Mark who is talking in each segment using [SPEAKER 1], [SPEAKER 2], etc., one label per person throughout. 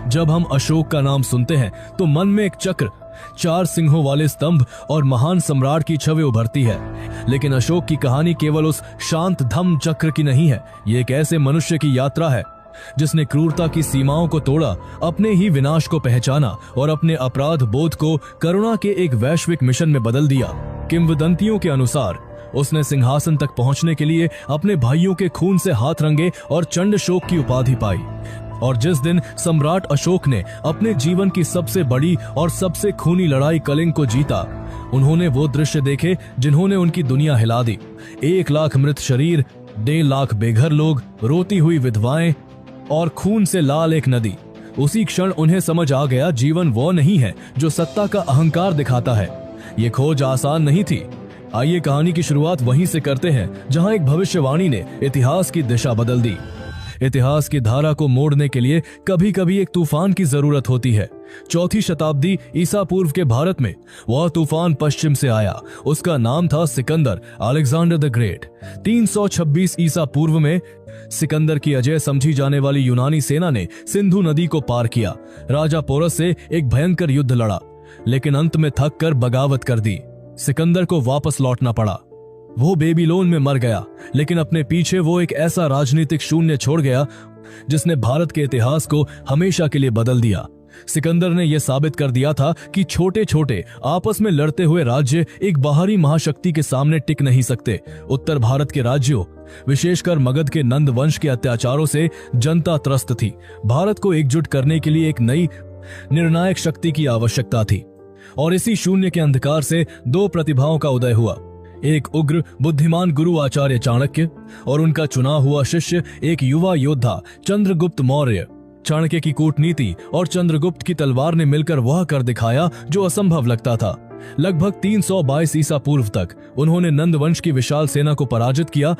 [SPEAKER 1] जब हम अशोक का नाम सुनते हैं तो मन में एक चक्र, 4 सिंहों वाले स्तंभ और महान सम्राट की छवि उभरती है। लेकिन अशोक की कहानी केवल उस शांत धम्म चक्र की नहीं है। ये एक ऐसे मनुष्य की यात्रा है जिसने क्रूरता की सीमाओं को तोड़ा, अपने ही विनाश को पहचाना और अपने अपराध बोध को करुणा के एक वैश्विक मिशन में बदल दिया। किंवदंतियों के अनुसार उसने सिंहासन तक पहुंचने के लिए अपने भाइयों के खून से हाथ रंगे और चंडशोक की उपाधि पाई। और जिस दिन सम्राट अशोक ने अपने जीवन की सबसे बड़ी और सबसे खूनी लड़ाई कलिंग को जीता, उन्होंने वो दृश्य देखे जिन्होंने उनकी दुनिया हिला दी। 1 लाख मृत शरीर, 1.5 लाख बेघर लोग, रोती हुई विधवाएं और खून से लाल एक नदी। उसी क्षण उन्हें समझ आ गया, जीवन वो नहीं है जो सत्ता का अहंकार दिखाता है। ये खोज आसान नहीं थी। आइए कहानी की शुरुआत वहीं से करते हैं जहां एक भविष्यवाणी ने इतिहास की दिशा बदल दी। इतिहास की धारा को मोड़ने के लिए कभी कभी एक तूफान की जरूरत होती है। 4वीं शताब्दी ईसा पूर्व के भारत में वह तूफान पश्चिम से आया। उसका नाम था सिकंदर, अलेक्जेंडर द ग्रेट। 326 ईसा पूर्व में सिकंदर की अजय समझी जाने वाली यूनानी सेना ने सिंधु नदी को पार किया, राजा पोरस से एक भयंकर युद्ध लड़ा, लेकिन अंत में थक कर बगावत कर दी। सिकंदर को वापस लौटना पड़ा। वो बेबीलोन में मर गया, लेकिन अपने पीछे वो एक ऐसा राजनीतिक शून्य छोड़ गया जिसने भारत के इतिहास को हमेशा के लिए बदल दिया। सिकंदर ने यह साबित कर दिया था कि छोटे छोटे आपस में लड़ते हुए राज्य एक बाहरी महाशक्ति के सामने टिक नहीं सकते। उत्तर भारत के राज्यों, विशेषकर मगध के नंद वंश के अत्याचारों से जनता त्रस्त थी। भारत को एकजुट करने के लिए एक नई निर्णायक शक्ति की आवश्यकता थी। और इसी शून्य के अंधकार से 2 प्रतिभाओं का उदय हुआ। एक उग्र बुद्धिमान गुरु आचार्य चाणक्य और उनका चुना हुआ शिष्य एक युवा योद्धा चंद्रगुप्त मौर्य। चाणक्य की कूटनीति और चंद्रगुप्त की तलवार ने मिलकर वह कर दिखाया जो असंभव लगता था। लगभग 322 ईसा पूर्व तक उन्होंने नंद वंश की विशाल सेना को पराजित किया,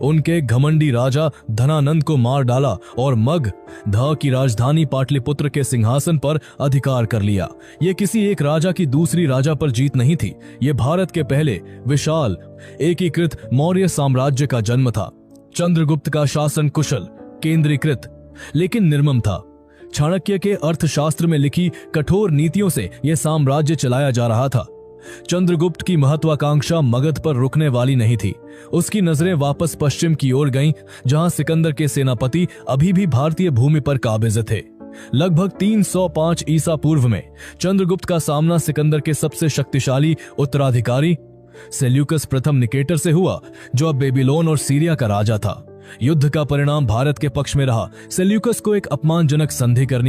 [SPEAKER 1] उनके घमंडी राजा धनानंद को मार डाला और मगध की राजधानी पाटलिपुत्र के सिंहासन पर अधिकार कर लिया। ये किसी एक राजा की दूसरी राजा पर जीत नहीं थी, ये भारत के पहले विशाल एकीकृत मौर्य साम्राज्य का जन्म था। चंद्रगुप्त का शासन कुशल, केंद्रीकृत लेकिन निर्मम था। चाणक्य के अर्थशास्त्र में लिखी कठोर नीतियों से यह साम्राज्य चलाया जा रहा था। चंद्रगुप्त की महत्वाकांक्षा मगध पर रुकने वाली नहीं थी। उसकी नजरें वापस पश्चिम की ओर गईं, जहां सिकंदर के सेनापति अभी भी भारतीय भूमि पर काबिज थे। लगभग 305 ईसा पूर्व में चंद्रगुप्त का सामना सिकंदर के सबसे शक्तिशाली उत्तराधिकारी सेल्यूकस प्रथम निकेटर से हुआ, जो अब बेबीलोन और सीरिया का राजा था। युद्ध का परिणाम भारत के पक्ष में रहा। सेल्यूकस को एक अपमानजनक संधि करनी